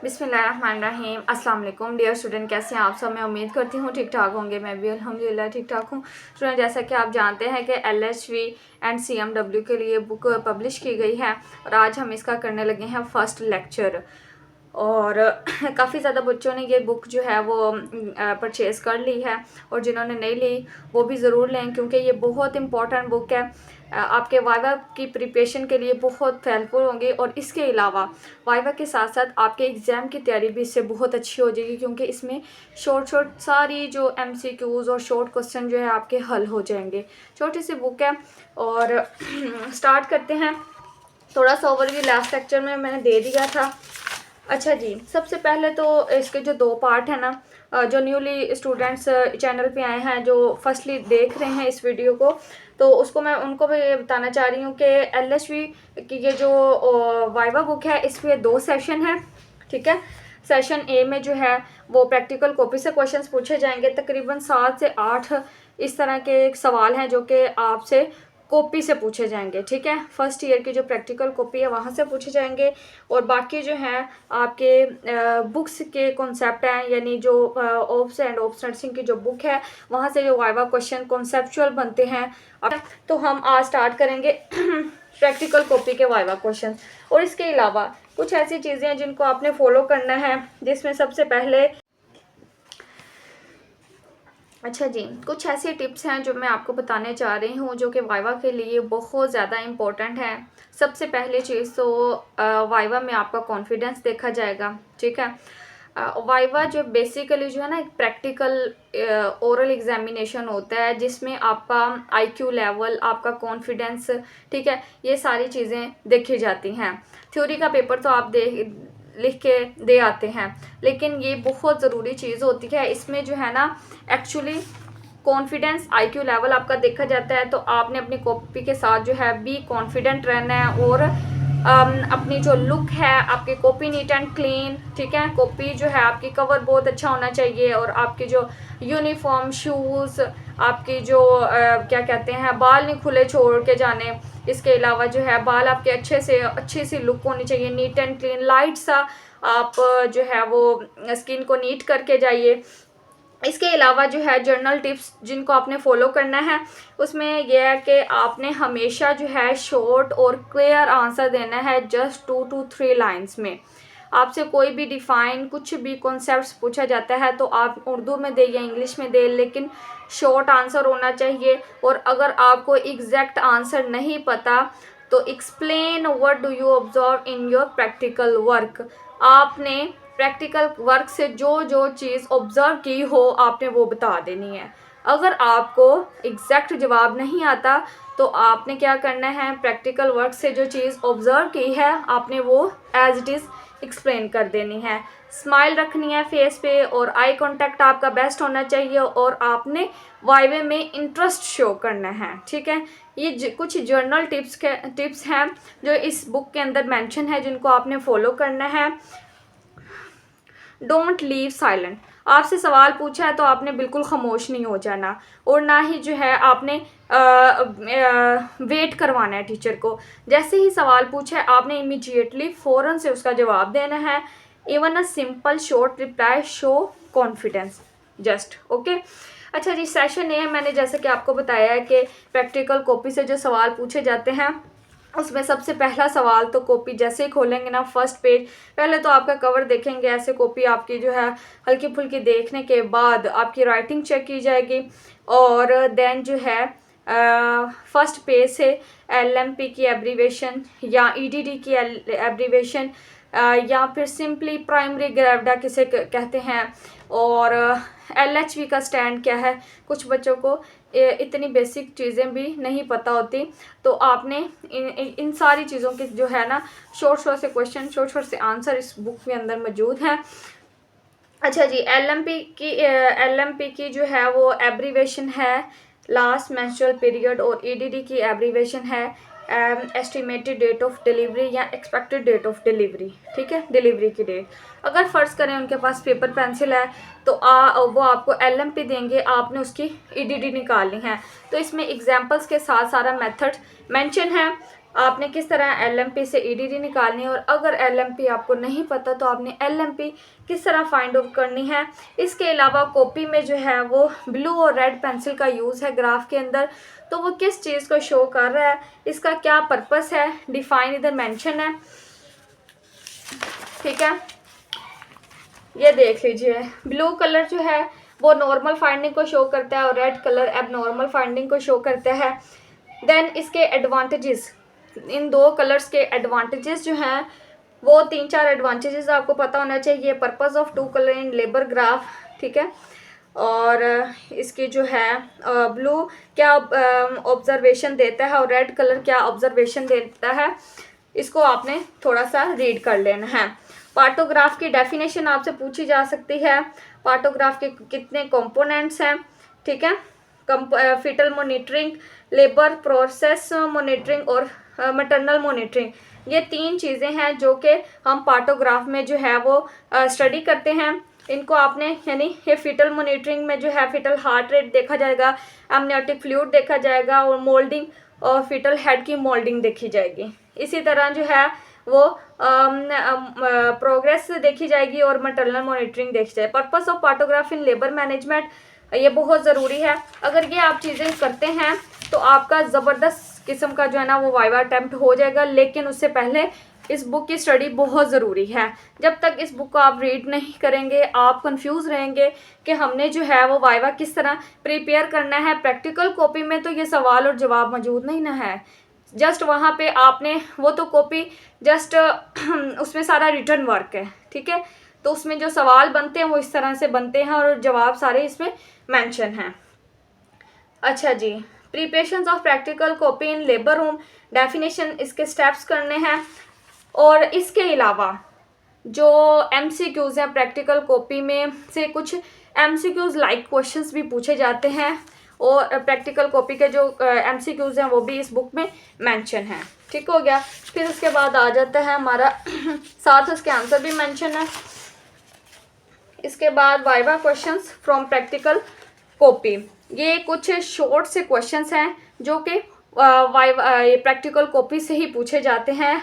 बिस्मिल्लाहिर्रहमानिर्रहीम। अस्सलाम वालेकुम डियर स्टूडेंट, कैसे हैं आप सब। मैं उम्मीद करती हूँ ठीक ठाक होंगे। मैं भी अल्हम्दुलिल्लाह ठीक ठाक हूँ। स्टूडेंट, जैसा कि आप जानते हैं कि LHV एंड CMW के लिए बुक पब्लिश की गई है और आज हम इसका करने लगे हैं फर्स्ट लेक्चर। और काफ़ी ज़्यादा बच्चों ने ये बुक जो है वो परचेज़ कर ली है और जिन्होंने नहीं ली वो भी ज़रूर लें, क्योंकि ये बहुत इंपॉर्टेंट बुक है। आपके वाइवा की प्रिपरेशन के लिए बहुत हेल्पफुल होंगी और इसके अलावा वाइवा के साथ साथ आपके एग्ज़ाम की तैयारी भी इससे बहुत अच्छी हो जाएगी, क्योंकि इसमें शॉर्ट सारी जो MCQs और शॉर्ट क्वेश्चन जो है आपके हल हो जाएंगे। छोटी सी बुक है और स्टार्ट करते हैं। थोड़ा सा ओवरव्यू लास्ट लेक्चर में मैंने दे दिया था। अच्छा जी, सबसे पहले तो इसके जो 2 पार्ट है ना, जो न्यूली स्टूडेंट्स चैनल पे आए हैं, जो फर्स्टली देख रहे हैं इस वीडियो को, तो उसको मैं उनको भी ये बताना चाह रही हूँ कि LHV की ये जो वाइवा बुक है इसमें 2 सेशन है। ठीक है, सेशन ए में जो है वो प्रैक्टिकल कॉपी से क्वेश्चंस पूछे जाएंगे। तकरीबन 7 से 8 इस तरह के सवाल हैं जो कि आपसे कॉपी से पूछे जाएंगे। ठीक है, फर्स्ट ईयर की जो प्रैक्टिकल कॉपी है वहाँ से पूछे जाएंगे और बाकी जो है आपके बुक्स के कॉन्सेप्ट हैं, यानी जो ओप्स एंड ओप्स नर्सिंग की जो बुक है वहाँ से जो वाइवा क्वेश्चन कॉन्सेप्चुअल बनते हैं। तो हम आज स्टार्ट करेंगे प्रैक्टिकल कॉपी के वाइवा क्वेश्चन। और इसके अलावा कुछ ऐसी चीज़ें हैं जिनको आपने फॉलो करना है, जिसमें सबसे पहले अच्छा जी, कुछ ऐसी टिप्स हैं जो मैं आपको बताने चाह रही हूँ जो कि वाइवा के लिए बहुत ज़्यादा इम्पोर्टेंट है। सबसे पहले चीज़ तो वाइवा में आपका कॉन्फिडेंस देखा जाएगा। ठीक है, वाइवा जो बेसिकली जो है ना एक प्रैक्टिकल ओरल एग्जामिनेशन होता है, जिसमें आपका IQ लेवल, आपका कॉन्फिडेंस, ठीक है, ये सारी चीज़ें देखी जाती हैं। थ्योरी का पेपर तो आप लिख के दे आते हैं, लेकिन ये बहुत ज़रूरी चीज़ होती है। इसमें जो है ना एक्चुअली कॉन्फिडेंस IQ लेवल आपका देखा जाता है। तो आपने अपनी कॉपी के साथ जो है बी कॉन्फिडेंट रहना है और अपनी जो लुक है आपकी कॉपी नीट एंड क्लीन, ठीक है, कॉपी जो है आपकी कवर बहुत अच्छा होना चाहिए और आपकी जो यूनिफॉर्म, शूज़, आपकी जो क्या कहते हैं, बाल नहीं खुले छोड़ के जाने। इसके अलावा जो है बाल आपके अच्छी सी लुक होनी चाहिए, नीट एंड क्लीन, लाइट सा आप जो है वो स्किन को नीट करके जाइए। इसके अलावा जो है जर्नल टिप्स जिनको आपने फॉलो करना है, उसमें यह है कि आपने हमेशा जो है शॉर्ट और क्लियर आंसर देना है, जस्ट 2 to 3 लाइंस में। आपसे कोई भी डिफाइन कुछ भी कॉन्सेप्ट्स पूछा जाता है तो आप उर्दू में दे या इंग्लिश में दे, लेकिन शॉर्ट आंसर होना चाहिए। और अगर आपको एग्जैक्ट आंसर नहीं पता तो explain what do you observe in your practical work. आपने प्रैक्टिकल वर्क से जो जो चीज़ ऑब्जर्व की हो आपने वो बता देनी है। अगर आपको एग्जैक्ट जवाब नहीं आता तो आपने क्या करना है, प्रैक्टिकल वर्क से जो चीज़ ऑब्जर्व की है आपने वो एज इट इज़ एक्सप्लेन कर देनी है। स्माइल रखनी है फेस पे और आई कांटेक्ट आपका बेस्ट होना चाहिए और आपने वाइवे में इंटरेस्ट शो करना है। ठीक है, ये कुछ जर्नल टिप्स हैं जो इस बुक के अंदर मेंशन है, जिनको आपने फॉलो करना है। Don't leave silent. आपसे सवाल पूछा है तो आपने बिल्कुल खामोश नहीं हो जाना और ना ही जो है आपने वेट करवाना है टीचर को। जैसे ही सवाल पूछा है आपने इमीडिएटली फ़ौरन से उसका जवाब देना है। Even a simple short reply show confidence just okay. अच्छा जी, सेशन ए मैंने जैसे कि आपको बताया है कि प्रैक्टिकल कॉपी से जो सवाल पूछे जाते हैं उसमें सबसे पहला सवाल तो कॉपी जैसे ही खोलेंगे ना, फर्स्ट पेज, पहले तो आपका कवर देखेंगे। ऐसे कॉपी आपकी जो है हल्की फुल्की देखने के बाद आपकी राइटिंग चेक की जाएगी और देन जो है फर्स्ट पेज से LMP की एब्रीवेशन या EDD की एब्रीवेशन या फिर सिंपली प्राइमरी ग्रेविडा किसे कहते हैं और LHV का स्टैंड क्या है। कुछ बच्चों को इतनी बेसिक चीज़ें भी नहीं पता होती, तो आपने इन सारी चीज़ों की जो है ना शॉर्ट से क्वेश्चन, शॉर्ट से आंसर इस बुक के अंदर मौजूद हैं। अच्छा जी, LMP की जो है वो एब्रीवेशन है लास्ट मेंस्ट्रुअल पीरियड और EDD की एब्रीवेशन है एस्टिमेटेड डेट ऑफ डिलीवरी या एक्सपेक्टेड डेट ऑफ डिलीवरी। ठीक है, डिलीवरी की डेट। अगर फ़र्ज़ करें उनके पास पेपर पेंसिल है तो वो आपको LMP देंगे, आपने उसकी EDD निकालनी है। तो इसमें एग्जांपल्स के साथ सारा मेथड मेंशन है। आपने किस तरह एलएमपी से ईडीडी निकालनी है, और अगर एलएमपी आपको नहीं पता तो आपने एलएमपी किस तरह फाइंड आउट करनी है। इसके अलावा कॉपी में जो है वो ब्लू और रेड पेंसिल का यूज़ है ग्राफ के अंदर, तो वो किस चीज़ को शो कर रहा है, इसका क्या पर्पस है, डिफाइन इधर मेंशन है। ठीक है, ये देख लीजिए, ब्लू कलर जो है वो नॉर्मल फाइंडिंग को शो करता है और रेड कलर एबनॉर्मल फाइंडिंग को शो करता है। देन इसके एडवांटेजेस, इन दो कलर्स के एडवांटेजेस जो हैं वो 3-4 एडवांटेजेस आपको पता होना चाहिए। Purpose of two colour in labour graph, ठीक है, और इसकी जो है ब्लू क्या ऑब्जर्वेशन देता है और रेड कलर क्या ऑब्जर्वेशन देता है, इसको आपने थोड़ा सा रीड कर लेना है। पार्टोग्राफ की डेफिनेशन आपसे पूछी जा सकती है। पार्टोग्राफ के कितने कंपोनेंट्स हैं, ठीक है, foetal monitoring, labour process monitoring और मैटरनल मॉनिटरिंग, ये 3 चीज़ें हैं जो कि हम पार्टोग्राफ में जो है वो स्टडी करते हैं। इनको आपने, यानी ये फीटल मॉनिटरिंग में जो है फीटल हार्ट रेट देखा जाएगा, एमनियोटिक फ्लूइड देखा जाएगा और मोल्डिंग और फीटल हेड की मोल्डिंग देखी जाएगी। इसी तरह जो है वो प्रोग्रेस देखी जाएगी और मैटरनल मॉनिटरिंग देखी जाएगी। Purpose of partograph in labour management, ये बहुत ज़रूरी है। अगर ये आप चीज़ें करते हैं तो आपका ज़बरदस्त किस्म का जो है ना वो वाइवा अटैम्प्ट हो जाएगा, लेकिन उससे पहले इस बुक की स्टडी बहुत ज़रूरी है। जब तक इस बुक को आप रीड नहीं करेंगे आप कंफ्यूज रहेंगे कि हमने जो है वो वाइवा किस तरह प्रिपेयर करना है। प्रैक्टिकल कॉपी में तो ये सवाल और जवाब मौजूद नहीं ना है, जस्ट वहाँ पे आपने वो तो कॉपी जस्ट उसमें सारा रिटर्न वर्क है, ठीक है, तो उसमें जो सवाल बनते हैं वो इस तरह से बनते हैं और जवाब सारे इसमें मेंशन हैं। अच्छा जी, preparation of practical copy in labour room, definition, इसके स्टेप्स करने हैं। और इसके अलावा जो एमसीक्यूज़ हैं प्रैक्टिकल कॉपी में से कुछ एमसीक्यूज़ लाइक क्वेश्चंस भी पूछे जाते हैं और प्रैक्टिकल कॉपी के जो एमसीक्यूज़ हैं वो भी इस बुक में मेंशन हैं। ठीक हो गया, फिर उसके बाद आ जाता है हमारा साथ उसके आंसर भी मेंशन है। इसके बाद viva questions from practical copy, ये कुछ शॉर्ट से क्वेश्चंस हैं जो कि वाइवा प्रैक्टिकल कॉपी से ही पूछे जाते हैं।